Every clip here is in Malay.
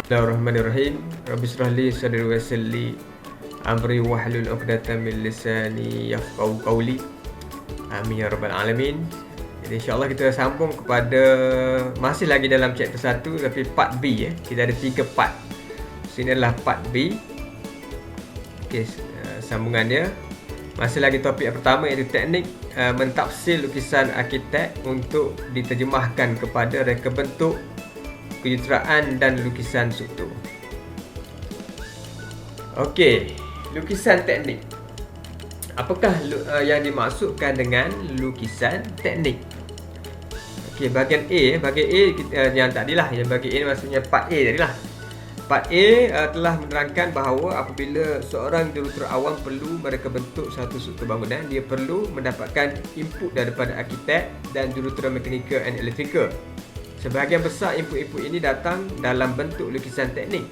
Bismillahirrahmanirrahim. Rabbi shrah li sadri wa yassir li amri wahlul 'uqdatam min lisani yafqahu qawli. Amin ya rabbal alamin. Jadi insya-Allah kita sambung kepada masih lagi dalam chapter 1 tapi part B. Kita ada 3 part. Sini adalah part B. Okey, sambungan dia. Masih lagi topik yang pertama iaitu teknik mentafsir lukisan arkitek untuk diterjemahkan kepada reka bentuk, kejuruteraan dan lukisan struktur. Okey, lukisan teknik. Apakah yang dimaksudkan dengan lukisan teknik? Okey, bahagian A, yang tadilah, yang bahagian A maksudnya part A tadilah. Part A telah menerangkan bahawa apabila seorang jurutera awam perlu mereka bentuk satu struktur bangunan, dia perlu mendapatkan input daripada arkitek dan jurutera mekanikal dan elektrikal. Sebahagian besar input-input ini datang dalam bentuk lukisan teknik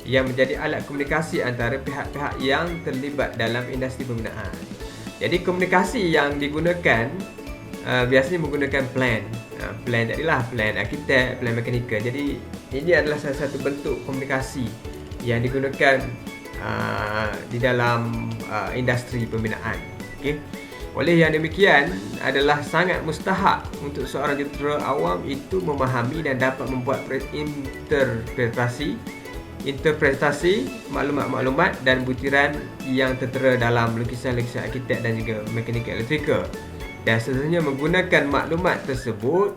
yang menjadi alat komunikasi antara pihak-pihak yang terlibat dalam industri pembinaan. Jadi komunikasi yang digunakan biasanya menggunakan plan. Plan tadilah, plan arkitek, plan mekanikal. Jadi ini adalah salah satu bentuk komunikasi yang digunakan di dalam industri pembinaan. Okey. Oleh yang demikian, adalah sangat mustahak untuk seorang jurutera awam itu memahami dan dapat membuat interpretasi maklumat-maklumat dan butiran yang tertera dalam lukisan-lukisan arkitek dan juga mekanikal elektrikal, dan seterusnya menggunakan maklumat tersebut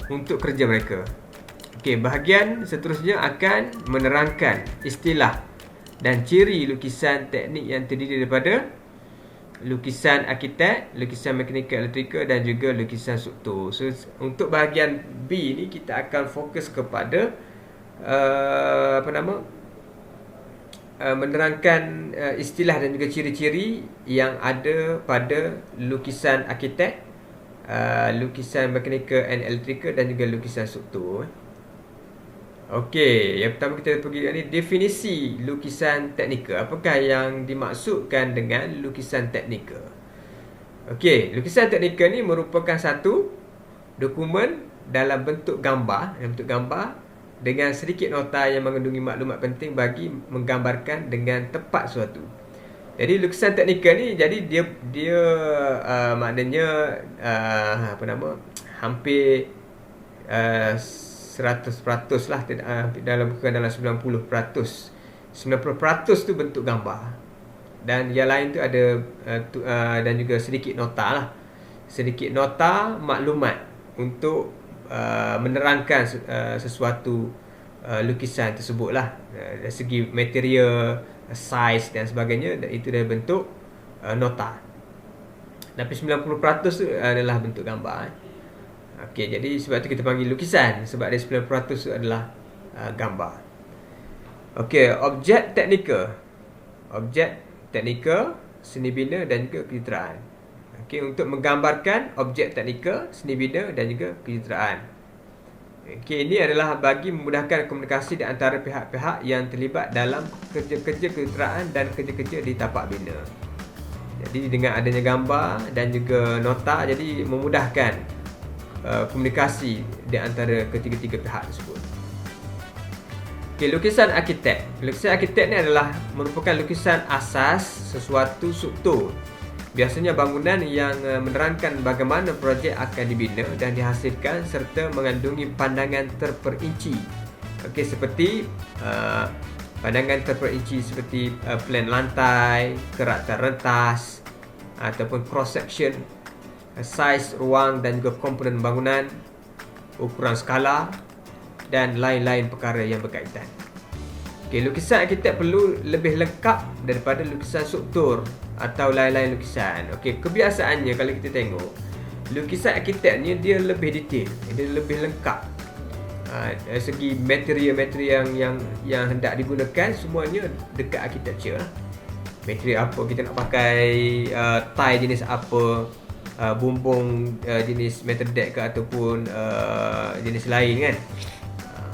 untuk kerja mereka. Okey, bahagian seterusnya akan menerangkan istilah dan ciri lukisan teknik yang terdiri daripada lukisan arkitek, lukisan mekanikal elektrikal dan juga lukisan struktur. So, untuk bahagian B ni kita akan fokus kepada menerangkan istilah dan juga ciri-ciri yang ada pada lukisan arkitek, lukisan mekanikal and elektrikal dan juga lukisan struktur. Okey, yang pertama kita pergi ni definisi lukisan teknikal. Apakah yang dimaksudkan dengan lukisan teknikal? Okey, lukisan teknikal ni merupakan satu dokumen dalam bentuk gambar, dengan sedikit nota yang mengandungi maklumat penting bagi menggambarkan dengan tepat suatu. Jadi lukisan teknikal ni jadi dia maknanya hampir 100% lah, bukan dalam 90%. 90% tu bentuk gambar. Dan yang lain tu ada dan juga sedikit nota lah. Sedikit nota maklumat untuk menerangkan sesuatu lukisan tersebut lah. Dari segi material, size dan sebagainya, itu dah bentuk nota. Tapi 90% tu adalah bentuk gambar. Okey, jadi sebab tu kita panggil lukisan, sebab dia 90% tu adalah gambar. Okey, objek teknikal, seni bina dan juga kejuruteraan. Okey, untuk menggambarkan objek teknikal, seni bina dan juga kejuruteraan. Okey, ini adalah bagi memudahkan komunikasi di antara pihak-pihak yang terlibat dalam kerja-kerja kejuruteraan dan kerja-kerja di tapak bina. Jadi dengan adanya gambar dan juga nota, jadi memudahkan komunikasi di antara ketiga-tiga pihak tersebut. Okey, lukisan arkitek. Lukisan arkitek ni adalah merupakan lukisan asas sesuatu struktur. Biasanya bangunan yang menerangkan bagaimana projek akan dibina dan dihasilkan serta mengandungi pandangan terperinci. Okey, seperti pandangan terperinci seperti plan lantai, keratan rentas ataupun cross section, saiz ruang dan juga komponen bangunan, ukuran skala dan lain-lain perkara yang berkaitan. Okey, lukisan arkitek perlu lebih lengkap daripada lukisan struktur atau lain-lain lukisan. Okey, kebiasaannya kalau kita tengok, lukisan arkitek ni dia lebih detail, dia lebih lengkap. Dari segi material yang hendak digunakan semuanya dekat architecture lah. Material apa kita nak pakai, tie jenis apa, bumbung jenis metal deck ke ataupun jenis lain kan.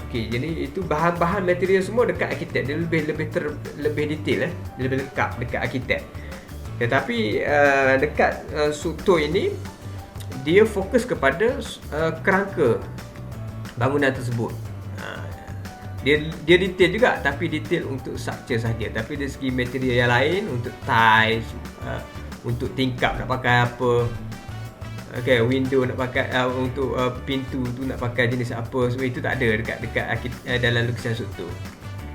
Okey, jadi itu bahan-bahan material semua dekat arkitek. Dia lebih detail dia lebih lengkap dekat arkitek. Tetapi dekat struktur ini dia fokus kepada kerangka bangunan tersebut. Dia detail juga, tapi detail untuk structure saja. Tapi dari segi material yang lain, untuk tiles, untuk tingkap nak pakai apa, okay, window nak pakai, untuk pintu tu nak pakai jenis apa, semua itu tak ada dekat dalam lukisan struktur.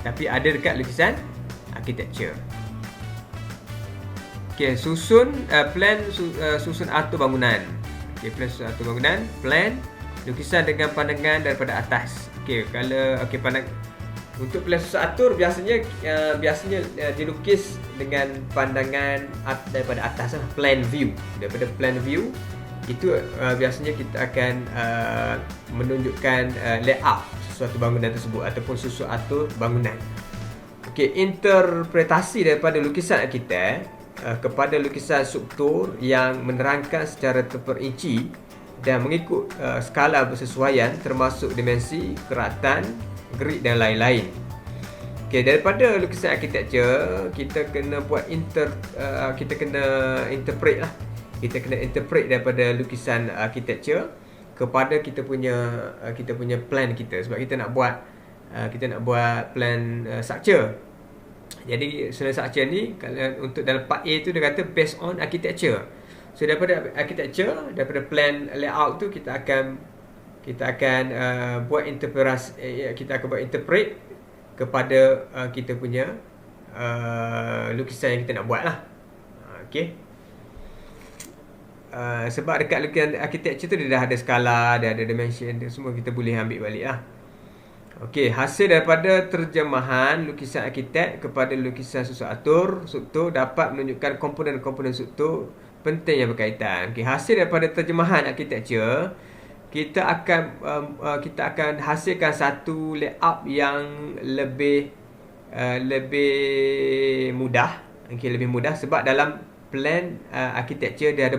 Tapi ada dekat lukisan architecture. Okay, susun plan susun atur bangunan. Okay, plan susun atur bangunan, plan lukisan dengan pandangan daripada atas. Okay, kalau pandang untuk plan susun atur biasanya dilukis dengan pandangan daripada atas lah, plan view. Daripada plan view itu biasanya kita akan menunjukkan layout sesuatu bangunan tersebut ataupun susun atur bangunan. Okey, interpretasi daripada lukisan arkitek kepada lukisan struktur yang menerangkan secara terperinci dan mengikut skala bersesuaian termasuk dimensi, keratan, grid dan lain-lain. Okey, daripada lukisan arkitektur kita kena buat kita kena interpret lah. Kita kena interpret daripada lukisan arkitektur kepada kita punya plan kita, sebab kita nak buat plan structure. Jadi structure ni kalau untuk dalam part A tu dia kata based on architecture. So daripada architecture, daripada plan layout tu kita akan buat interpret kepada kita punya lukisan yang kita nak buat lah. Okey. Sebab dekat lukisan architecture tu dia dah ada skala, dia ada dimension, dia semua kita boleh ambil balik lah. Okey, hasil daripada terjemahan lukisan arkitek kepada lukisan susun struktur dapat menunjukkan komponen-komponen struktur penting yang berkaitan. Okey, hasil daripada terjemahan arkitektur kita akan hasilkan satu layout yang lebih mudah. Okey, lebih mudah sebab dalam plan arkitektur dia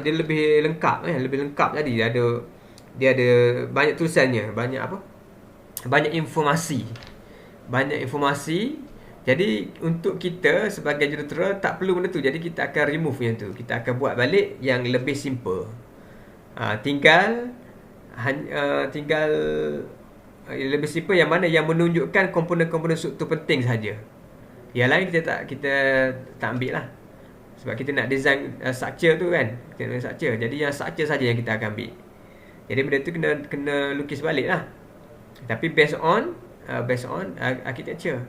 lebih lengkap, lebih lengkap. Jadi dia ada banyak tulisannya, banyak informasi. Jadi untuk kita sebagai jurutera tak perlu benda tu. Jadi kita akan remove yang tu. Kita akan buat balik yang lebih simple. Tinggal lebih simple yang mana yang menunjukkan komponen-komponen struktur penting saja. Yang lain kita tak ambil lah. Sebab kita nak design structure tu kan. Kita nak structure. Jadi yang structure saja yang kita akan ambil. Jadi benda tu kena lukis balik lah. Tapi based on architecture.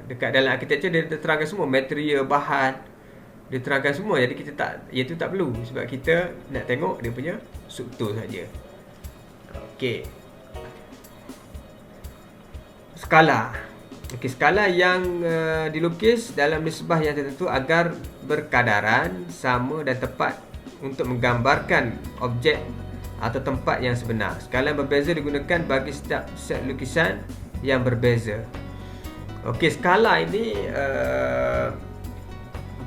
Dekat dalam architecture dia terangkan semua material, bahan, dia terangkan semua. Jadi kita tak perlu sebab kita nak tengok dia punya struktur saja. Okey. Skala. Okey, skala yang dilukis dalam nisbah yang tertentu agar berkadaran, sama dan tepat untuk menggambarkan objek atau tempat yang sebenar. Skala yang berbeza digunakan bagi setiap set lukisan yang berbeza. Okey, skala ini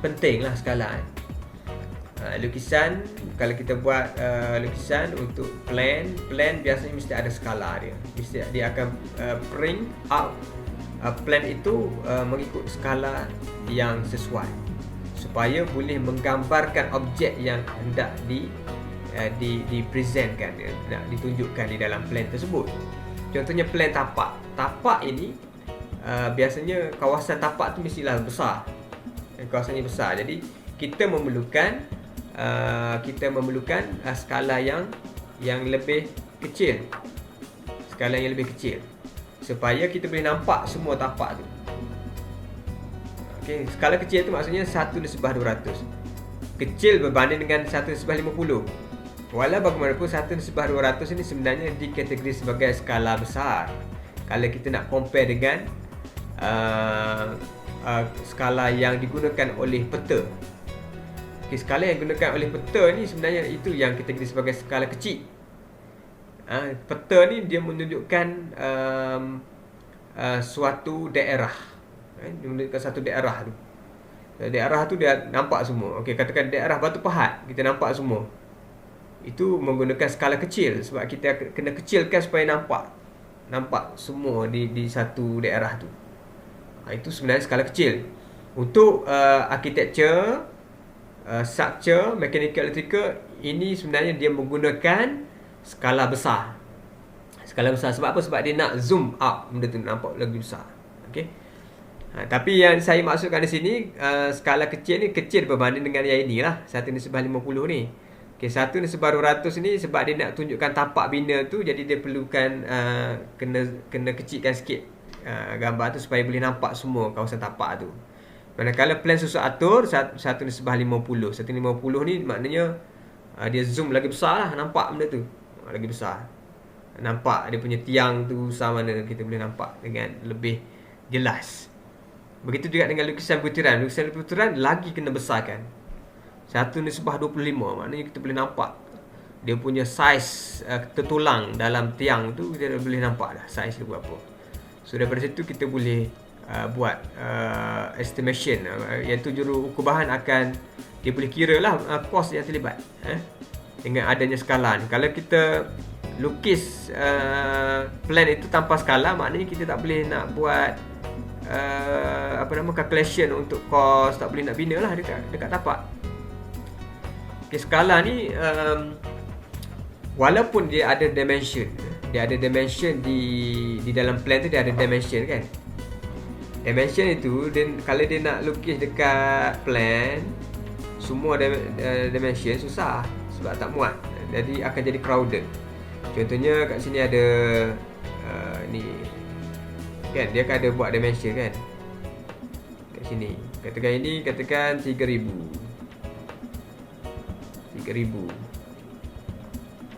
penting lah skala. Lukisan, kalau kita buat lukisan untuk plan biasanya mesti ada skala dia. Mesti dia akan print out plan itu mengikut skala yang sesuai supaya boleh menggambarkan objek yang hendak dipresentkan, nak ditunjukkan di dalam plan tersebut. Contohnya plan tapak. Tapak ini biasanya kawasan tapak tu mestilah besar. Kawasannya besar. Jadi kita memerlukan skala yang lebih kecil. Skala yang lebih kecil supaya kita boleh nampak semua tapak tu. Okey, skala kecil tu maksudnya 1/200. Kecil berbanding dengan 1/50. Walau bagaimanapun 1/200 ini sebenarnya dikategori sebagai skala besar. Kalau kita nak compare dengan skala yang digunakan oleh peta. Okey, skala yang digunakan oleh peta ni sebenarnya itu yang kategori sebagai skala kecil. Peta ni dia menunjukkan suatu daerah. Dia menunjukkan satu daerah tu. Daerah tu dia nampak semua. Okey, katakan daerah Batu Pahat, kita nampak semua. Itu menggunakan skala kecil sebab kita kena kecilkan supaya nampak semua di satu daerah tu. Itu sebenarnya skala kecil. Untuk architecture, structure, mechanical, electrical, ini sebenarnya dia menggunakan skala besar. Skala besar. Sebab apa? Sebab dia nak zoom up benda tu, nampak lagi besar. Okey. Tapi yang saya maksudkan di sini, skala kecil ni kecil berbanding dengan yang inilah, 1/50 ni. Okay, 1/200 ni sebab dia nak tunjukkan tapak bina tu, jadi dia perlukan kena kecilkan sikit gambar tu supaya boleh nampak semua kawasan tapak tu. Manakala plan susun atur 1/50. 1/50 ni maknanya dia zoom lagi besar lah, nampak benda tu lagi besar. Nampak dia punya tiang tu besar mana, kita boleh nampak dengan lebih jelas. Begitu juga dengan lukisan butiran. Lukisan butiran lagi kena besarkan. 1/25, maknanya kita boleh nampak dia punya saiz tertulang dalam tiang tu, kita boleh nampak dah saiz dia berapa. So daripada situ kita boleh buat estimation, iaitu juru ukur bahan akan, dia boleh kira lah kos yang terlibat dengan adanya skala ni. Kalau kita lukis plan itu tanpa skala, maknanya kita tak boleh nak buat calculation untuk kos, tak boleh nak bina lah dekat tapak. Okay, skala ni walaupun dia ada dimension, di dalam plan tu dia ada dimension kan. Dimension itu kalau dia nak lukis dekat plan semua dimension susah sebab tak muat, jadi akan jadi crowded. Contohnya kat sini ada ni kan, dia akan ada buat dimension kan kat sini. Katakan 3000.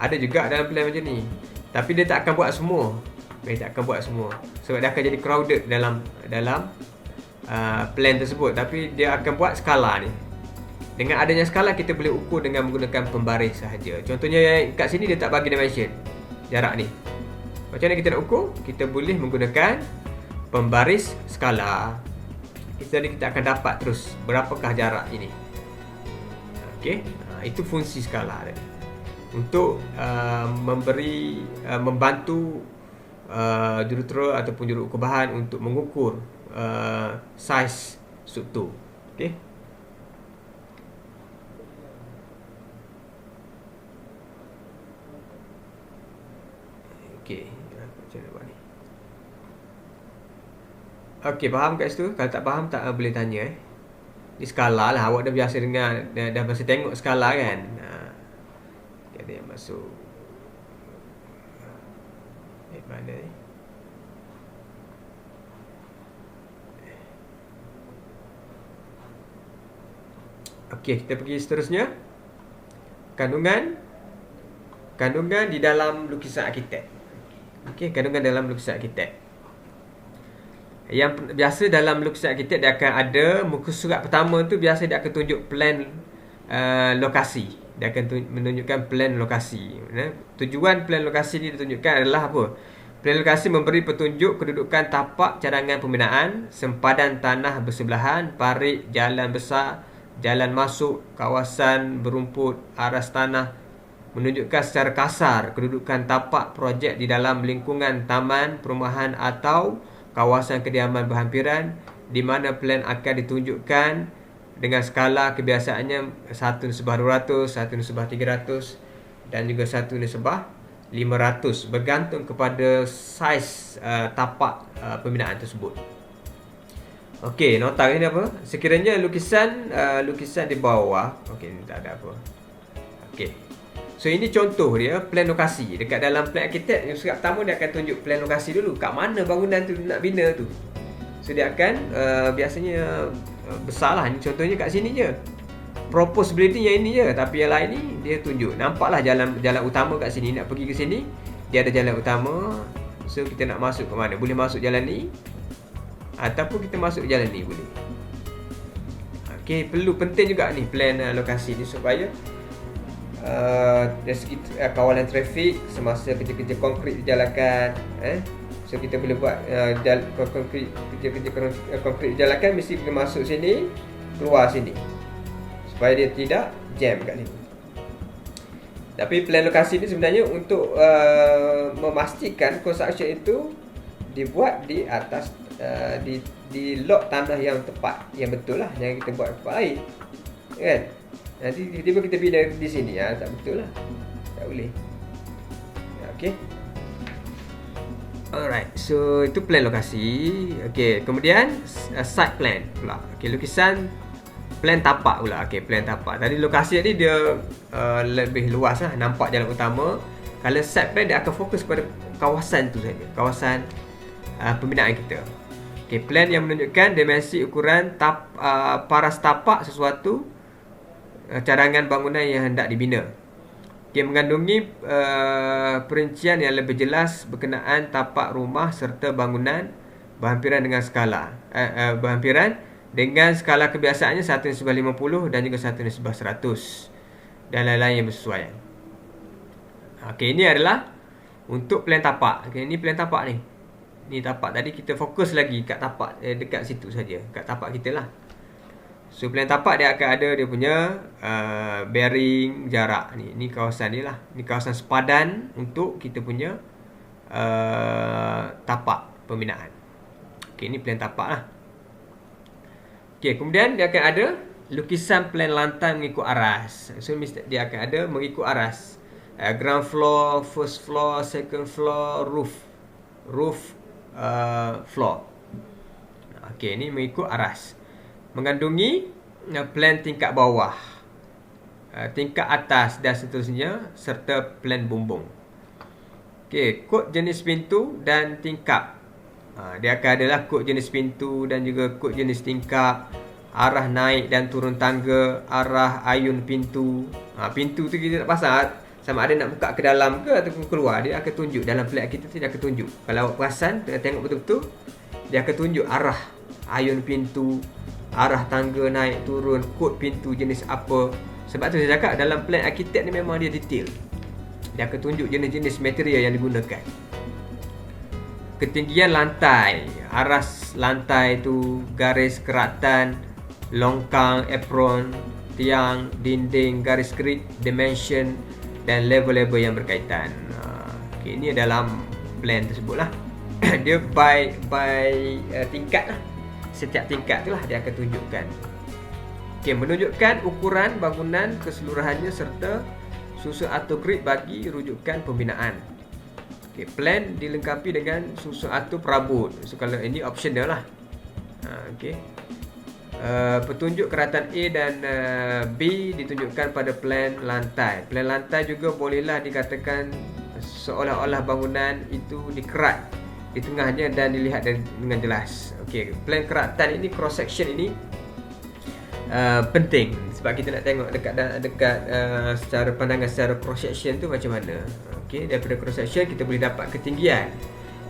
Ada juga dalam plan macam ni, tapi dia tak akan buat semua. Sebab dia akan jadi crowded dalam plan tersebut. Tapi dia akan buat skala ni. Dengan adanya skala, kita boleh ukur dengan menggunakan pembaris sahaja. Contohnya kat sini dia tak bagi dimension jarak ni. Macam mana kita nak ukur? Kita boleh menggunakan pembaris skala. Jadi kita akan dapat terus berapakah jarak ini. Okey, itu fungsi skala tadi. Untuk membantu jurutera ataupun juru ukur bahan untuk mengukur saiz struktur. Okey. Okey, macam mana buat ni? Okey, faham kat situ? Kalau tak faham tak boleh tanya Ni skala lah, awak dah biasa dengar, dah biasa tengok skala kan. Ada yang masuk mana ni? Okey, kita pergi seterusnya. Kandungan di dalam lukisan arkitek. Okey, kandungan dalam lukisan arkitek. Yang biasa dalam lukisan arkitek, dia akan ada muka surat pertama tu, biasa dia akan tunjuk plan lokasi. Dia akan menunjukkan plan lokasi. Tujuan plan lokasi ni ditunjukkan adalah apa? Plan lokasi memberi petunjuk kedudukan tapak cadangan pembinaan, sempadan tanah bersebelahan, parit, jalan besar, jalan masuk, kawasan berumput, aras tanah, menunjukkan secara kasar kedudukan tapak projek di dalam lingkungan taman, perumahan atau kawasan kediaman berhampiran, di mana plan akan ditunjukkan dengan skala kebiasaannya 1/200, 1/300 dan juga 1/500, bergantung kepada saiz tapak pembinaan tersebut. Okey, nota ini apa? Sekiranya lukisan di bawah, okey, ni tak ada apa. Okey. So ini contoh dia plan lokasi. Dekat dalam plan arkitek, yang surat pertama dia akan tunjuk plan lokasi dulu. Kat mana bangunan tu nak bina tu. So dia akan biasanya besar lah. Ini contohnya kat sini je. Proposed building yang ini je. Tapi yang lain ni dia tunjuk. Nampaklah jalan utama kat sini. Nak pergi ke sini, dia ada jalan utama. So kita nak masuk ke mana? Boleh masuk jalan ni, ataupun kita masuk jalan ni boleh. Okey, penting juga ni plan lokasi ni supaya dari segi kawalan trafik semasa kerja-kerja konkrit dijalankan. So kita boleh buat kerja-kerja konkrit dijalankan, mesti kena masuk sini, keluar sini, supaya dia tidak jam kat sini. Tapi plan lokasi ni sebenarnya untuk memastikan construction itu dibuat di atas di lot tanah yang tepat, yang betul lah. Jangan kita buat tempat lain, kan? Nanti tiba-tiba kita bina di sini, tak betul lah, tak boleh. Okey. Alright, so itu plan lokasi. Okey, kemudian site plan pula. Okey, lukisan plan tapak pula. Okey, plan tapak. Tadi lokasi tadi dia lebih luas lah, nampak jalan utama. Kalau site plan dia akan fokus pada kawasan tu saja, kawasan pembinaan kita. Okey, plan yang menunjukkan dimensi ukuran paras tapak sesuatu cadangan bangunan yang hendak dibina. Okey, mengandungi perincian yang lebih jelas berkenaan tapak rumah serta bangunan berhampiran dengan skala berhampiran dengan skala kebiasaannya 1:50 dan juga 1:100 dan lain-lain yang bersesuaian. Okey, ini adalah untuk plan tapak. Okey, ini plan tapak ni. Ni tapak tadi kita fokus lagi kat tapak dekat situ saja, kat tapak kita lah. So plan tapak dia akan ada dia punya bearing, jarak ni kawasan ni lah. Ni kawasan sepadan untuk kita punya tapak pembinaan. Okey, ni plan tapak lah. Okey, kemudian dia akan ada lukisan plan lantai mengikut aras. So dia akan ada mengikut aras. Ground floor, first floor, second floor, roof floor. Okey, ni mengikut aras. Mengandungi plan tingkat bawah, tingkat atas dan seterusnya serta plan bumbung. Okey, kod jenis pintu dan tingkap. Dia akan adalah kod jenis pintu dan juga kod jenis tingkap, arah naik dan turun tangga, arah ayun pintu. Pintu tu kita nak pasang sama ada nak buka ke dalam ke ataupun keluar, dia akan tunjuk dalam plan kita tu, dia akan tunjuk. Kalau awak perasan, tengok betul-betul, dia akan tunjuk arah ayun pintu, arah tangga naik turun, kod pintu jenis apa. Sebab tu saya cakap dalam plan arkitek ni memang dia detail. Dia akan tunjuk jenis-jenis material yang digunakan. Ketinggian lantai, aras lantai tu, garis keratan, longkang, apron, tiang, dinding, garis grid, dimension dan level-level yang berkaitan. Okay, ini dalam plan tersebut lah. Dia by tingkat lah. Setiap tingkat tu lah dia akan tunjukkan. Okey, menunjukkan ukuran bangunan keseluruhannya serta susun atau grid bagi rujukan pembinaan. Okey, plan dilengkapi dengan susun atau perabot. So kalau ini optional lah. Okey. Petunjuk keratan A dan B ditunjukkan pada plan lantai. Plan lantai juga bolehlah dikatakan seolah-olah bangunan itu dikerat di tengahnya dan dilihat dengan jelas. Okey, plan keratan ini, cross section ini penting sebab kita nak tengok dekat secara pandangan secara cross section tu macam mana. Okey, daripada cross section kita boleh dapat ketinggian.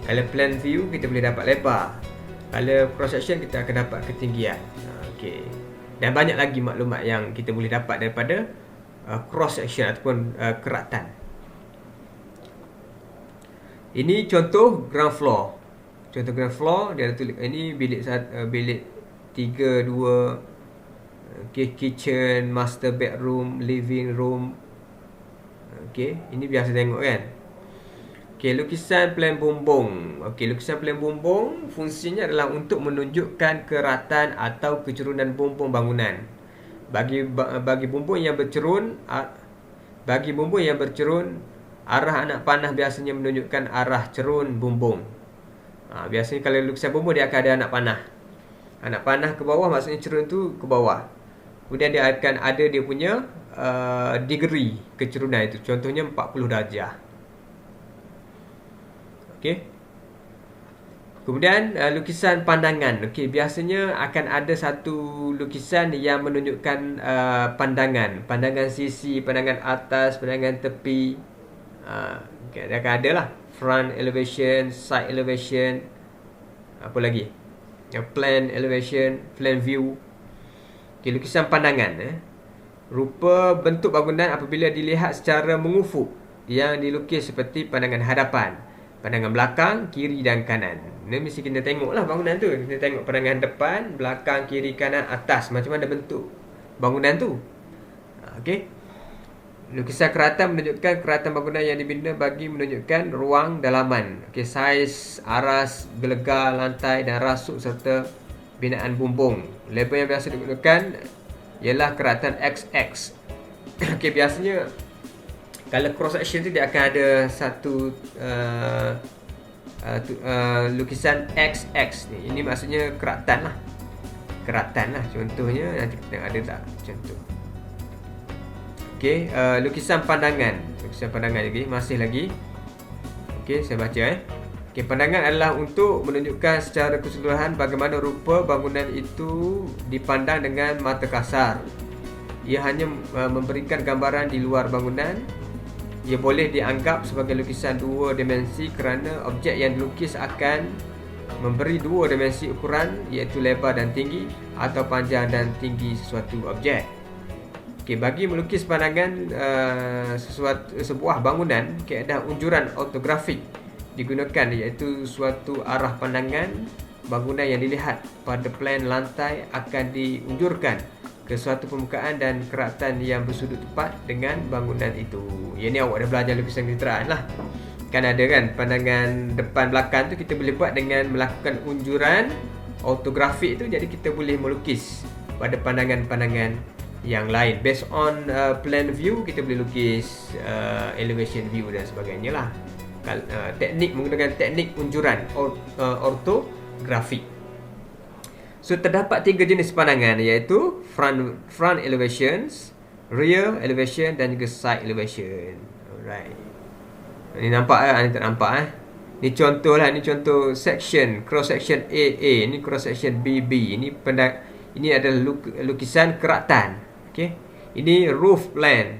Kalau plan view kita boleh dapat lebar. Kalau cross section kita akan dapat ketinggian. Okey. Dan banyak lagi maklumat yang kita boleh dapat daripada cross section ataupun keratan. Ini contoh ground floor. Contoh ground floor dia ada tulis ini bilik 3, 2, okay, kitchen, master bedroom, living room. Okey, ini biasa tengok kan. Okey, lukisan plan bumbung. Okey, lukisan plan bumbung fungsinya adalah untuk menunjukkan keratan atau kecerunan bumbung bangunan. Bagi bumbung yang bercerun, arah anak panah biasanya menunjukkan arah cerun bumbung. Biasanya kalau lukisan bumbung dia akan ada anak panah. Anak panah ke bawah maksudnya cerun tu ke bawah. Kemudian dia akan ada dia punya degree kecerunan itu. Contohnya 40 darjah. Okey. Kemudian lukisan pandangan. Okey, biasanya akan ada satu lukisan yang menunjukkan pandangan sisi, pandangan atas, pandangan tepi. Okay, dia akan ada lah front elevation, side elevation, apa lagi, plan elevation, plan view. Okay, lukisan pandangan rupa bentuk bangunan apabila dilihat secara mengufuk yang dilukis seperti pandangan hadapan, pandangan belakang, kiri dan kanan. Ini mesti kita tengok lah bangunan tu. Kita tengok pandangan depan, belakang, kiri, kanan, atas, macam mana bentuk bangunan tu. Okey. Lukisan keratan menunjukkan keratan bangunan yang dibina bagi menunjukkan ruang dalaman. Okey, saiz, aras, gelegar, lantai dan rasuk serta binaan bumbung. Label yang biasa digunakan ialah keratan XX. Okey, biasanya kalau cross section tu dia akan ada satu lukisan XX ni. Ini maksudnya keratan lah. Keratan lah contohnya, nanti kita tengok ada tak contoh. Okey, lukisan pandangan. Lukisan pandangan lagi, masih lagi. Okey, saya baca Okey, pandangan adalah untuk menunjukkan secara keseluruhan bagaimana rupa bangunan itu dipandang dengan mata kasar. Ia hanya memberikan gambaran di luar bangunan. Ia boleh dianggap sebagai lukisan dua dimensi kerana objek yang dilukis akan memberi dua dimensi ukuran, iaitu lebar dan tinggi atau panjang dan tinggi sesuatu objek. Okey, bagi melukis pandangan sebuah bangunan, kaedah unjuran ortografik digunakan, iaitu suatu arah pandangan bangunan yang dilihat pada plan lantai akan diunjurkan ke suatu permukaan dan keratan yang bersudut tepat dengan bangunan itu. Yang ni awak dah belajar lukisan kejuruteraan lah. Kan ada kan pandangan depan belakang tu kita boleh buat dengan melakukan unjuran ortografik tu, jadi kita boleh melukis pada pandangan-pandangan yang lain. Based on plan view, kita boleh lukis elevation view dan sebagainya lah. Menggunakan teknik unjuran ortografik. So terdapat 3 jenis pandangan, iaitu front elevations, rear elevation dan juga side elevation. Alright. Ni nampak ni tak nampak Ni contoh lah, ni contoh section, cross section AA, ni cross section BB. Ini adalah lukisan keratan. Okey. Ini roof plan.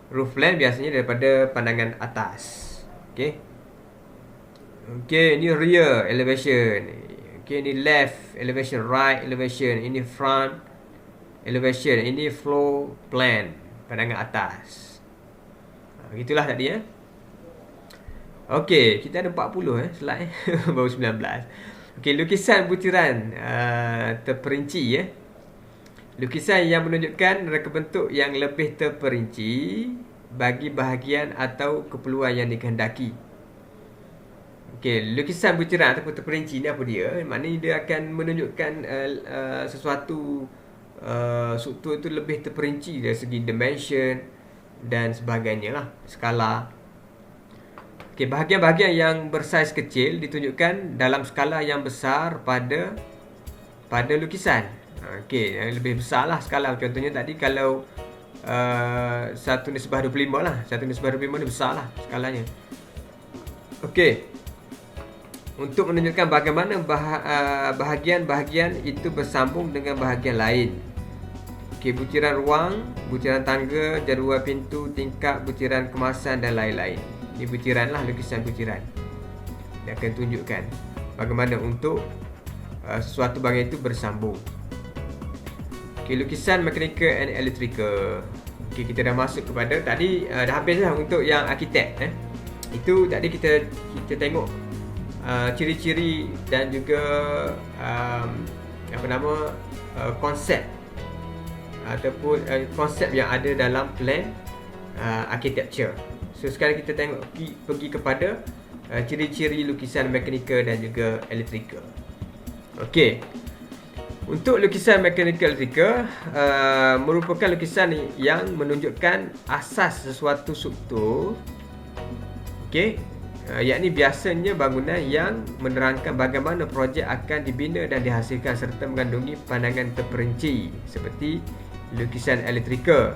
Roof plan biasanya daripada pandangan atas. Okey. Okey, ini rear elevation. Okay, ini left elevation, right elevation, ini front elevation, ini floor plan, pandangan atas. Begitulah tadi Okey, kita ada 40 slide baru 19. Okey, lukisan butiran terperinci Lukisan yang menunjukkan reka bentuk yang lebih terperinci bagi bahagian atau keperluan yang dikehendaki. Okey, lukisan butiran ataupun terperinci ni apa dia? Maknanya dia akan menunjukkan sesuatu struktur itu lebih terperinci dari segi dimension dan sebagainya lah, skala. Okey, bahagian-bahagian yang bersaiz kecil ditunjukkan dalam skala yang besar pada lukisan. Okey, yang lebih besar lah skala. Contohnya tadi kalau 1/25 lah. 1/25 ni besar lah skalanya. Okey. Untuk menunjukkan bagaimana bahagian-bahagian itu bersambung dengan bahagian lain. Okey, butiran ruang, butiran tangga, jadual pintu, tingkap, butiran kemasan dan lain-lain. Ini butiran lah, lukisan butiran. Dia akan tunjukkan bagaimana untuk sesuatu bahagian itu bersambung. Okey, lukisan mechanical and electrical. Okey, kita dah masuk kepada tadi dah habis lah untuk yang arkitek Itu tadi kita tengok ciri-ciri dan juga konsep ataupun konsep yang ada dalam plan architecture. So sekarang kita pergi kepada ciri-ciri lukisan mechanical dan juga electrical. Okey. Untuk lukisan mechanical electrical merupakan lukisan yang menunjukkan asas sesuatu struktur. Okey. Yakni biasanya bangunan yang menerangkan bagaimana projek akan dibina dan dihasilkan serta mengandungi pandangan terperinci seperti lukisan elektrikal.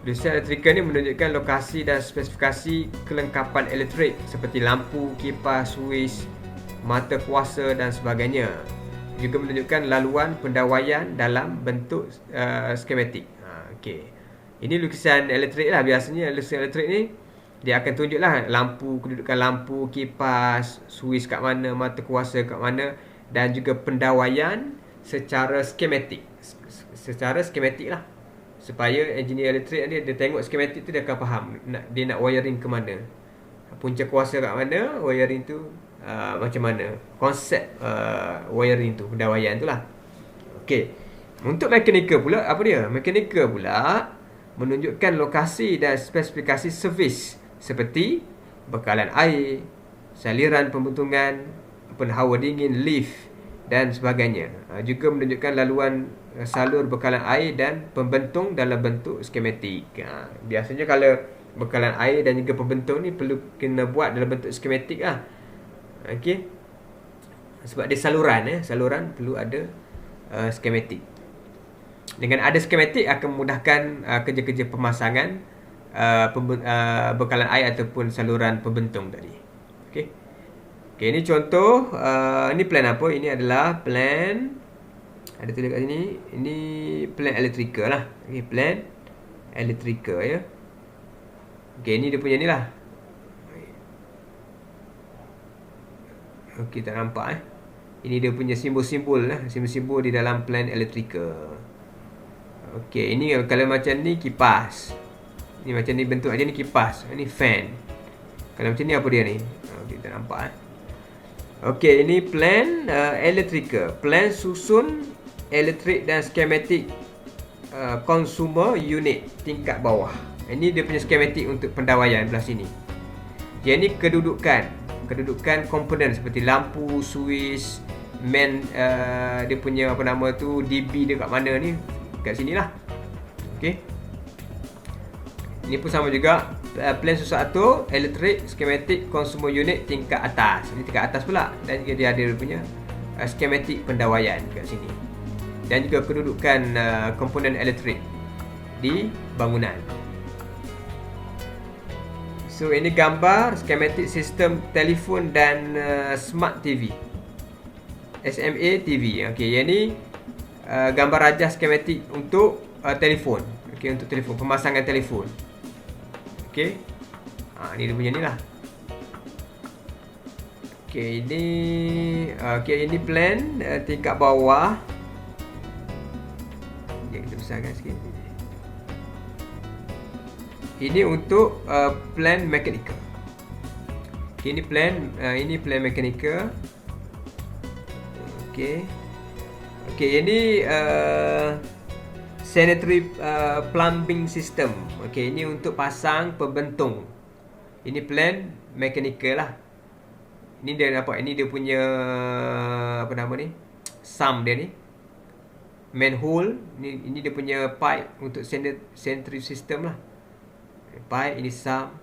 Lukisan elektrikal ni menunjukkan lokasi dan spesifikasi kelengkapan elektrik seperti lampu, kipas, suis, mata kuasa dan sebagainya. Juga menunjukkan laluan pendawaian dalam bentuk skematik. Okey. Ini lukisan elektrik lah. Biasanya lukisan elektrik ni dia akan tunjuklah lampu, kedudukan lampu, kipas, suis kat mana, mata kuasa kat mana dan juga pendawaian secara skematik. Secara skematik lah. Supaya engineer elektrik ni dia tengok skematik tu dia akan faham dia nak wiring ke mana. Punca kuasa kat mana, wiring tu macam mana. Konsep wiring tu, pendawaian tu lah. Okey. Untuk mechanical pula, apa dia? Mechanical pula menunjukkan lokasi dan spesifikasi servis seperti bekalan air, saliran pembentungan, hawa dingin, lift dan sebagainya. Juga menunjukkan laluan salur bekalan air dan pembentung dalam bentuk skematik. Biasanya kalau bekalan air dan juga pembentung ni perlu kena buat dalam bentuk skematik lah. Okey. Sebab dia saluran, saluran perlu ada skematik. Dengan ada skematik akan memudahkan kerja-kerja pemasangan bekalan air ataupun saluran pembentung tadi. Okey. Okey, ini contoh, ini plan apa? Ini adalah plan, ada tulis kat sini, ini plan elektrika lah. Okey, plan elektrika ya. Okey, ini dia punya ni lah. Okey, tak nampak Ini dia punya simbol-simbol lah, simbol-simbol di dalam plan elektrika. Okey, ini kalau macam ni kipas. Ni macam ni bentuk aja ni kipas. Ini fan. Kalau macam ni apa dia ni? Okey, tak nampak Okey, ini plan elektrika. Plan susun elektrik dan skematik consumer unit tingkat bawah. Ini dia punya skematik untuk pendawaian belah sini. Yang ni kedudukan komponen seperti lampu, switch, main, dia punya apa nama tu, DB dia kat mana ni, kat sini lah. Okey. Ini pun sama juga, plan susunan elektrik skematik consumer unit tingkat atas. Ini tingkat atas pula, dan juga dia ada dia punya skematik pendawaian kat sini. Dan juga kedudukan komponen elektrik di bangunan. So ini gambar skematik sistem telefon dan smart TV, SMA TV. Okey, yang ni gambar rajah skematik untuk telefon. Okey, untuk telefon, pemasangan telefon. Okey. Ni dia punya ni lah. Okey, ini plan tingkat bawah. Sekejap kita besarkan sikit. Ini untuk plan mekanikal. Okay, ini plan mekanikal. Okay, ini sanitary plumbing system. Okay, ini untuk pasang pembentung. Ini plan mekanikal lah. Ini dia nampak, ini dia punya apa nama ni? Sump dia ni. Manhole, ini dia punya pipe untuk sanitary system lah. Pipe, ini sump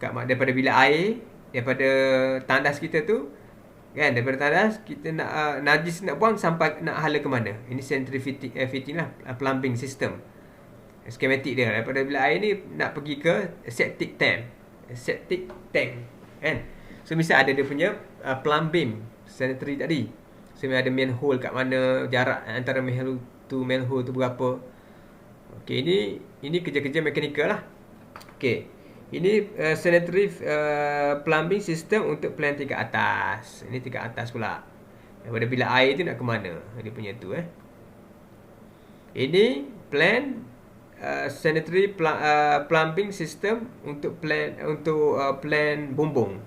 daripada bilik air, daripada tandas kita tu kan, daripada tandas kita nak najis nak buang sampai nak hala ke mana. Ini sanitary fitting lah, plumbing system. Skematik dia daripada bilik air ni nak pergi ke septic tank kan. So mesti ada dia punya plumbing sanitary tadi. So ada manhole kat mana, jarak antara manhole tu berapa. Okey, ini kerja-kerja mekanikal lah. Okey. Ini sanitary plumbing system untuk plan tingkat atas. Ini tingkat atas pula. Daripada bilik air tu nak ke mana? Dia punya tu Ini plan sanitary plumbing system untuk plan bumbung.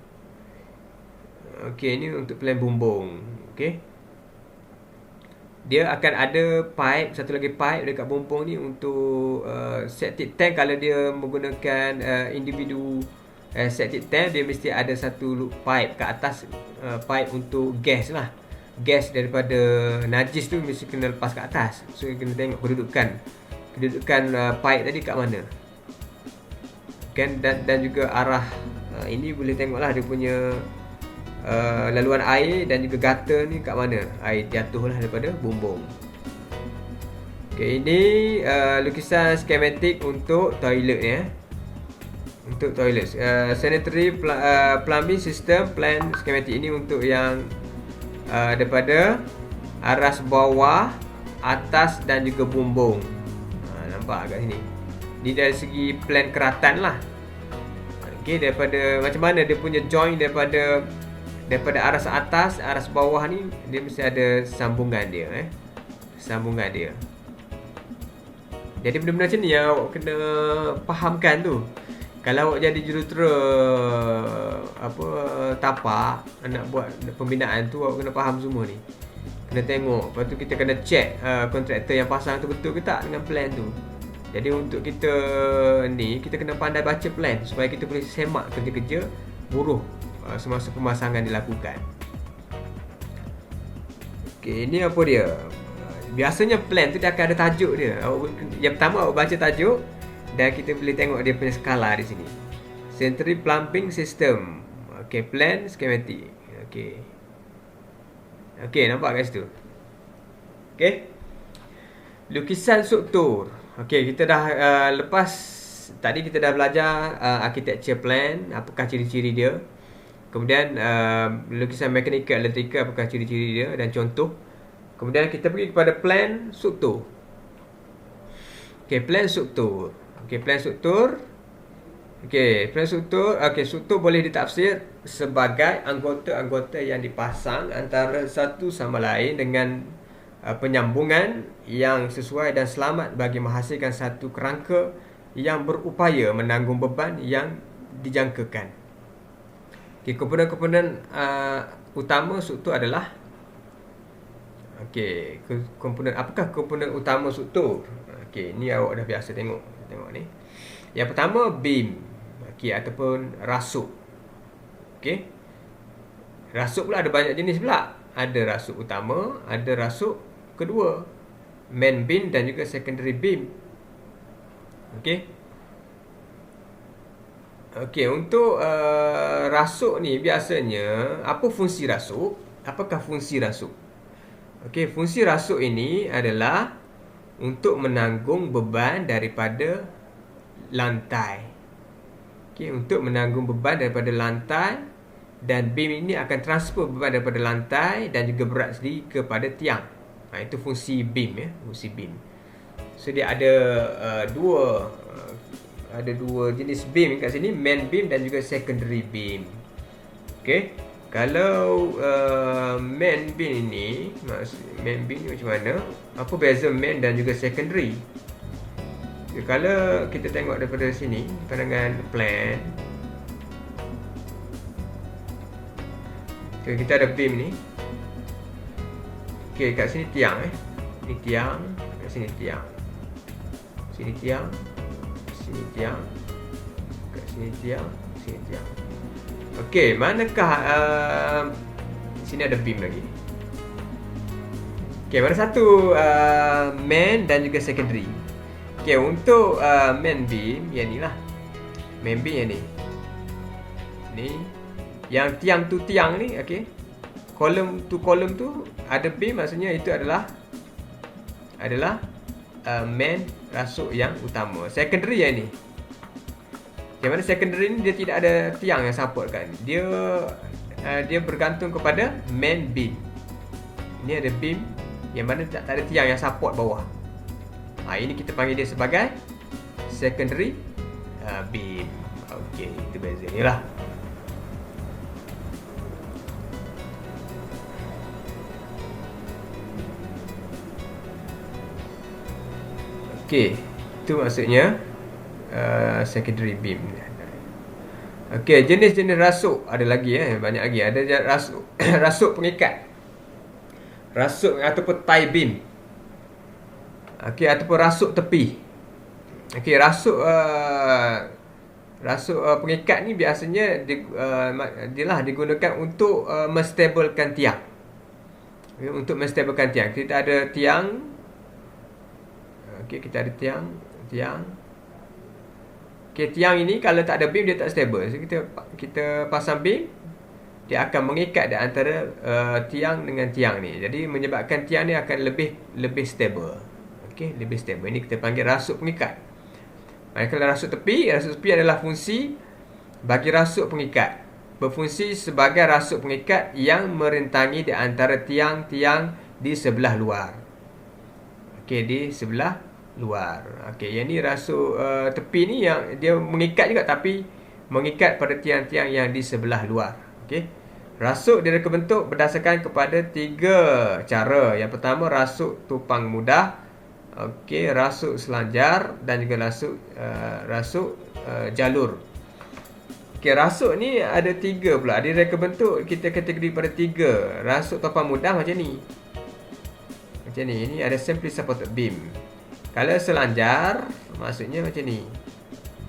Okey, ini untuk plan bumbung. Okey. Dia akan ada pipe, satu lagi pipe dekat bumbung ni untuk septic tank. Kalau dia menggunakan individu septic tank, dia mesti ada satu pipe kat atas, pipe untuk gas lah. Gas daripada najis tu mesti kena lepas kat atas. So kena tengok kedudukan pipe tadi kat mana kan, dan juga arah. Ini boleh tengoklah dia punya laluan air dan juga gutter ni kat mana air jatuh lah daripada bumbung. Okey, ini lukisan skematik untuk toilet ni untuk toilet. Sanitary plumbing system plan skematik ini untuk yang daripada aras bawah, atas dan juga bumbung. Nampak kat sini. Ini dari segi plan keratan lah. Okey, daripada macam mana dia punya join daripada aras atas, aras bawah ni, dia mesti ada sambungan dia sambungan dia. Jadi benda-benda macam ni yang awak kena fahamkan tu. Kalau awak jadi jurutera tapak, nak buat pembinaan tu, awak kena faham semua ni. Kena tengok, lepas tu kita kena check kontraktor yang pasang tu betul ke tak dengan plan tu. Jadi untuk kita ni, kita kena pandai baca plan supaya kita boleh semak kerja-kerja buruh semasa pemasangan dilakukan. Okey, ini apa dia? Biasanya plan tu dia akan ada tajuk dia. Yang pertama awak baca tajuk dan kita boleh tengok dia punya skala di sini. Sanitary plumbing system. Okey, plan schematic. Okey. Okey, nampak kat situ. Okey. Lukisan struktur. Okey, kita dah lepas tadi kita dah belajar architecture plan, apakah ciri-ciri dia. Kemudian lukisan mekanikal elektrikal, apakah ciri-ciri dia dan contoh. Kemudian kita pergi kepada plan struktur. Okey, plan struktur. Okey, plan struktur. Okey, plan struktur. Okey, struktur boleh ditafsir sebagai anggota-anggota yang dipasang antara satu sama lain dengan penyambungan yang sesuai dan selamat bagi menghasilkan satu kerangka yang berupaya menanggung beban yang dijangkakan. Okey, komponen-komponen utama struktur adalah apakah komponen utama struktur? Okey, ni awak dah biasa tengok ni. Yang pertama beam, ataupun rasuk. Okey. Rasuk pula ada banyak jenis pula. Ada rasuk utama, ada rasuk kedua, main beam dan juga secondary beam. Okey. Okey, untuk rasuk ni biasanya apa fungsi rasuk? Apakah fungsi rasuk? Okey, fungsi rasuk ini adalah untuk menanggung beban daripada lantai. Okey, untuk menanggung beban daripada lantai, dan beam ini akan transfer beban daripada lantai dan juga berat sendiri kepada tiang. Itu fungsi beam ya, fungsi beam. So dia ada dua jenis beam kat sini, main beam dan juga secondary beam. Okey. Kalau main beam ni, main beam ni macam mana? Apa beza main dan juga secondary? Kalau kita tengok daripada sini, pandangan plan. Okay, kita ada beam ni. Okey, kat sini tiang Ini tiang, kat sini tiang. Sini tiang, sini tiang. Kat sini tiang, sini tiang. Okey, manakah sini ada beam lagi. Okey, mana satu main dan juga secondary. Okey, untuk main beam yang ni lah. Main beam yang ni. Ni yang tiang tu tiang ni, okey. Kolom tu ada beam, maksudnya itu adalah main rasuk yang utama. Secondary yang ni. Yang mana secondary ni dia tidak ada tiang yang support kan. Dia bergantung kepada main beam. Ini ada beam yang mana tak ada tiang yang support bawah. Ini kita panggil dia sebagai secondary beam. Okey, itu beza ni lah. Okey, itu maksudnya secondary beam. Okey, jenis-jenis rasuk ada lagi banyak lagi. Ada rasuk rasuk pengikat. Rasuk ataupun tie beam. Okey, ataupun rasuk tepi. Okey, rasuk pengikat ni biasanya dia digunakan untuk menstabilkan tiang. Okay, untuk menstabilkan tiang. Kita ada tiang. Okey, kita ada tiang. Okey, tiang ini kalau tak ada beam dia tak stable. So kita pasang beam, dia akan mengikat di antara tiang dengan tiang ni. Jadi menyebabkan tiang ni akan lebih stable. Okey, lebih stable. Ini kita panggil rasuk pengikat. Kalau rasuk tepi adalah fungsi bagi rasuk pengikat. Berfungsi sebagai rasuk pengikat yang merintangi di antara tiang-tiang di sebelah luar. Okey, di sebelah luar. Okey, yang ni rasuk tepi ni yang dia mengikat juga, tapi mengikat pada tiang-tiang yang di sebelah luar. Okey. Rasuk dia bentuk berdasarkan kepada 3 cara. Yang pertama rasuk tupang mudah. Okey, rasuk selanjar dan juga rasuk jalur. Okey, rasuk ni ada 3 pula. Dia reka bentuk kita kategori pada 3. Rasuk tupang mudah macam ni. Macam ni. Ini ada simply supported beam. Kalau selanjar maksudnya macam ni.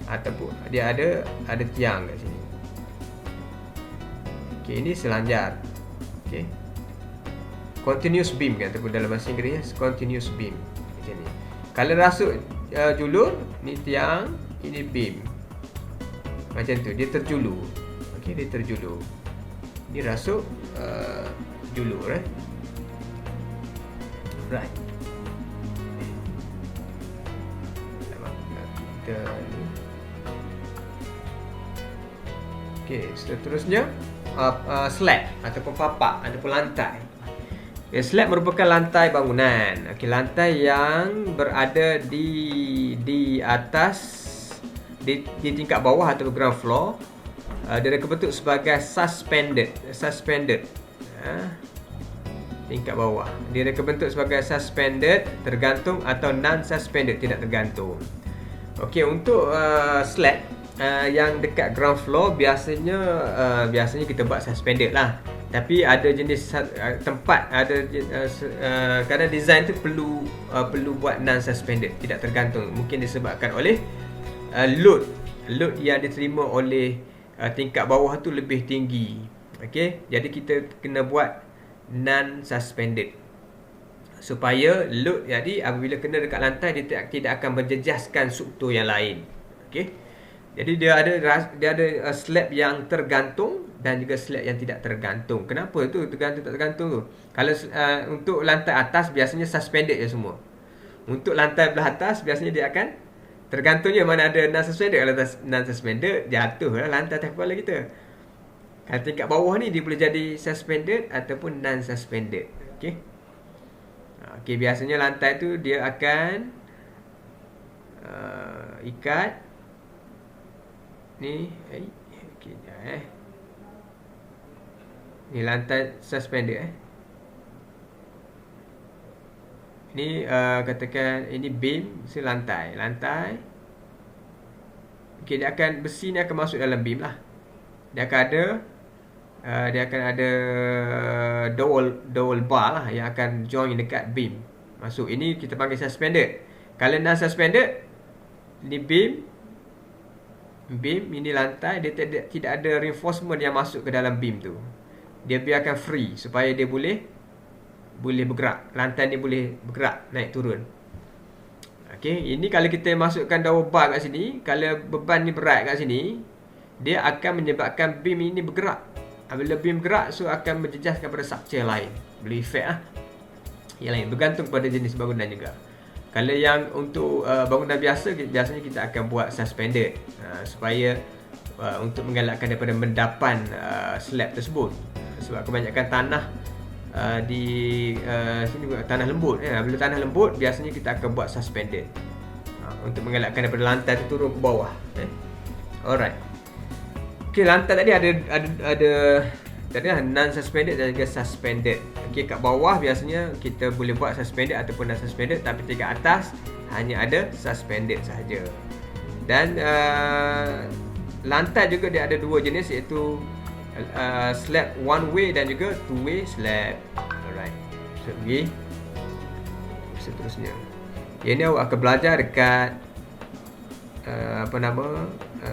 Ataupun dia ada tiang kat sini. Okey, ini selanjar. Okey. Continuous beam kan, ataupun dalam bahasa Inggerisnya continuous beam. Macam ni. Kalau rasuk julur, ni tiang, ini beam. Macam tu, dia terjulur. Okey, dia terjulur. Ini rasuk julur right. Kita ni. Okey, seterusnya slab ataupun papak ataupun lantai. Okay, slab merupakan lantai bangunan. Okey, lantai yang berada di atas di tingkat bawah atau ground floor. Dia berbentuk sebagai suspended tingkat bawah. Dia berbentuk sebagai suspended, tergantung, atau non-suspended, tidak tergantung. Okey, untuk slab yang dekat ground floor biasanya kita buat suspended lah. Tapi ada jenis tempat, ada kadang design tu perlu buat non-suspended, tidak tergantung. Mungkin disebabkan oleh load yang diterima oleh tingkat bawah tu lebih tinggi. Okey, jadi kita kena buat non-suspended supaya load, jadi apabila kena dekat lantai dia tidak akan menjejaskan struktur yang lain. Okey, jadi dia ada slab yang tergantung dan juga slab yang tidak tergantung. Kenapa tu tergantung tak tergantung tu? Kalau untuk lantai atas biasanya suspended je semua. Untuk lantai belah atas biasanya dia akan tergantungnya, mana ada non-suspended. Kalau non-suspended, jatuh lah lantai atas kepala kita. Kalau tingkat bawah ni dia boleh jadi suspended ataupun non-suspended. Okey. Okey, biasanya lantai tu dia akan ikat ni. Okey, ni lantai suspended Ni katakan ini beam, lantai. Okey, besi ni akan masuk dalam beam lah. Dia akan ada dowel bar lah yang akan join dekat beam. Masuk. Ini kita panggil suspended. Kalau non suspended, ni beam, ini lantai, dia tidak ada reinforcement yang masuk ke dalam beam tu. Dia biarkan free supaya dia boleh bergerak. Lantai ni boleh bergerak, naik turun. Okey, ini kalau kita masukkan dowel bar kat sini, kalau beban ni berat kat sini, dia akan menyebabkan beam ini bergerak. Bila beam bergerak, so akan menjejaskan pada structure lain. Boleh efek lah yang lain, bergantung pada jenis bangunan juga. Kalau yang untuk bangunan biasanya kita akan buat suspended supaya untuk mengelakkan daripada mendapan slab tersebut. Sebab kebanyakan tanah di sini tanah lembut. Bila tanah lembut, biasanya kita akan buat suspended untuk mengelakkan daripada lantai tu turun ke bawah. Alright. Okey, lantai tadi ada non-suspended dan juga suspended. Okey, kat bawah biasanya kita boleh buat suspended ataupun non-suspended, tapi tingkat atas hanya ada suspended sahaja. Dan lantai juga dia ada dua jenis, iaitu slab one way dan juga two way slab. Alright. So, pergi seterusnya. Ini awak akan belajar dekat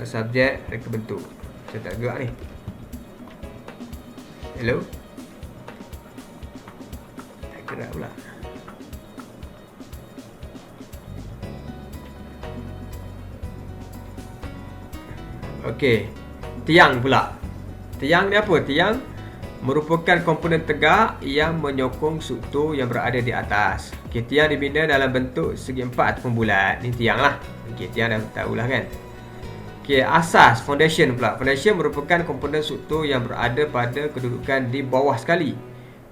subjek reka bentuk. Saya tak gerak ni. Hello. Tak gerak pula. Okey. Tiang pula. Tiang ni apa? Tiang merupakan komponen tegak yang menyokong struktur yang berada di atas. Okey, tiang dibina dalam bentuk segi empat ataupun bulat. Ni tiang lah. Okey, tiang dah tahulah kan. Okey, asas, foundation pula. Foundation merupakan komponen struktur yang berada pada kedudukan di bawah sekali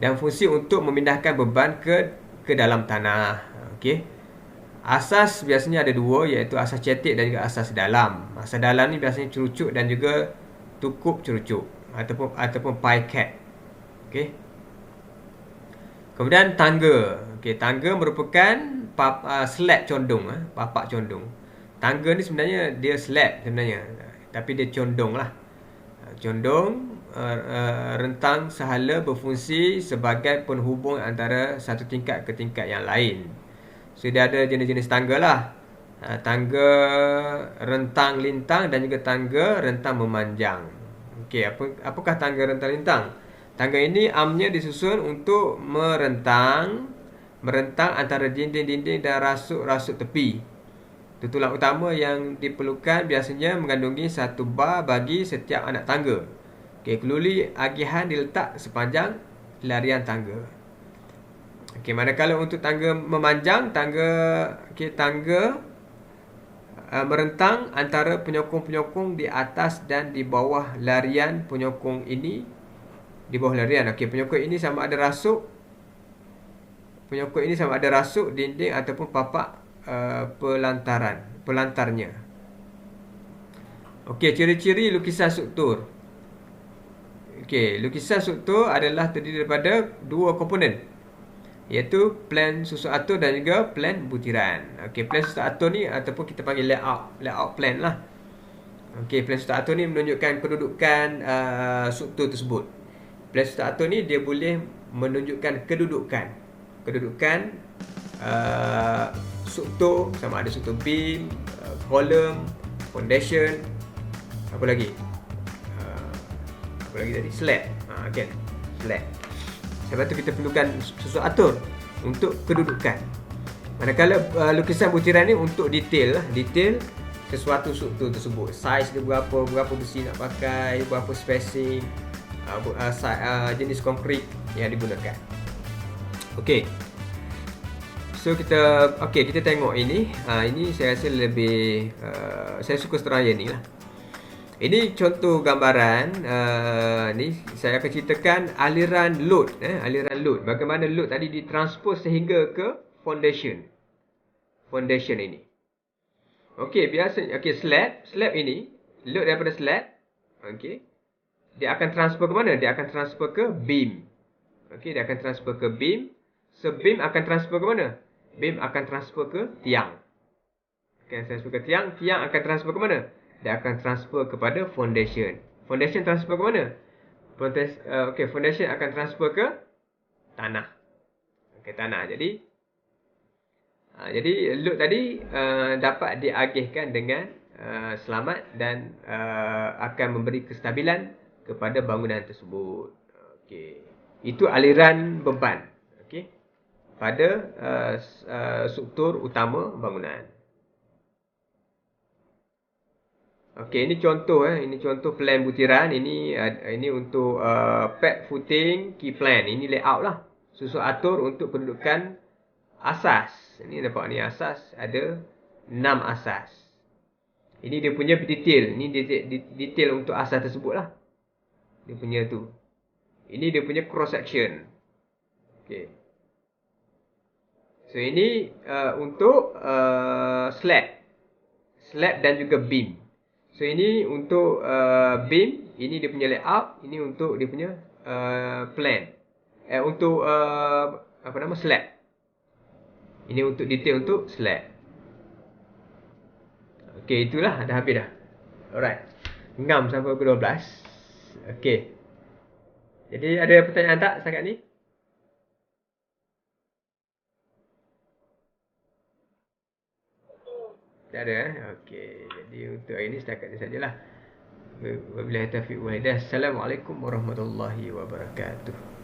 dan fungsi untuk memindahkan beban ke dalam tanah. Okey. Asas biasanya ada dua, iaitu asas cetek dan juga asas dalam. Asas dalam ni biasanya cerucuk dan juga tukup cerucuk ataupun pie cat. Okey. Kemudian tangga. Okey, tangga merupakan slab condong, papak condong. Tangga ni sebenarnya dia slab sebenarnya, tapi dia condong lah. Condong rentang sehala berfungsi sebagai penghubung antara satu tingkat ke tingkat yang lain. So dia ada jenis-jenis tangga lah. Tangga rentang lintang dan juga tangga rentang memanjang. Okey, apakah tangga rentang lintang? Tangga ini armnya disusun untuk merentang antara dinding-dinding dan rasuk-rasuk tepi. Tulang utama yang diperlukan biasanya mengandungi satu bar bagi setiap anak tangga. Okey, keluli agihan diletak sepanjang larian tangga. Okey, manakala untuk tangga memanjang, tangga merentang antara penyokong-penyokong di atas dan di bawah larian penyokong ini. Di bawah larian. Okey, penyokong ini sama ada rasuk dinding ataupun papak pelantarnya. Okey, ciri-ciri lukisan struktur. Okey, lukisan struktur adalah terdiri daripada dua komponen, iaitu plan susun atur dan juga plan butiran. Okey, plan susun atur ni ataupun kita panggil layout plan lah. Okey, plan susun atur ni menunjukkan kedudukan struktur tersebut. Plan susun atur ni dia boleh menunjukkan kedudukan struktur, sama ada struktur beam, column, foundation, apa lagi tadi, slab. Kan, slab. Sebab tu kita perlukan susun atur untuk kedudukan. Manakala lukisan butiran ni untuk detail sesuatu struktur tersebut. Saiz dia berapa besi nak pakai, berapa spacing, jenis konkrit yang digunakan. Okey. So kita tengok ini. Ini saya rasa lebih saya suka seteraya ni lah. Ini contoh gambaran. Ni saya akan ceritakan aliran load. Bagaimana load tadi ditranspose sehingga ke foundation ini. Okey, slab ini load daripada slab. Okey. Dia akan transfer ke mana? Dia akan transfer ke beam. Okey, dia akan transfer ke beam. So beam akan transfer ke mana? Beam akan transfer ke tiang. Tiang akan transfer ke mana? Dia akan transfer kepada foundation. Foundation transfer ke mana? Foundation akan transfer ke tanah. Tanah. Jadi load tadi dapat diagihkan dengan selamat dan akan memberi kestabilan kepada bangunan tersebut. Okey. Itu aliran beban. Okey. Pada struktur utama bangunan. Okey, ini contoh plan butiran. Ini untuk pad footing key plan. Ini layout lah. Susun atur untuk kedudukan asas. Ini nampak ni asas ada 6 asas. Ini dia punya detail. Ini detail untuk asas tersebut lah. Dia punya tu. Ini dia punya cross section. Okey. So ini untuk slab dan juga beam. So ini untuk beam, ini dia punya layout, ini untuk dia punya plan. Untuk slab. Ini untuk detail untuk slab. Okey, itulah dah habis dah. Alright. Ngam sampai pukul 12. Okey. Jadi ada pertanyaan tak setakat ni? Tak ada. Okey. Jadi untuk hari ini setakat ni sajalah. Wabillahi taufiq wal hidayah. Assalamualaikum warahmatullahi wabarakatuh.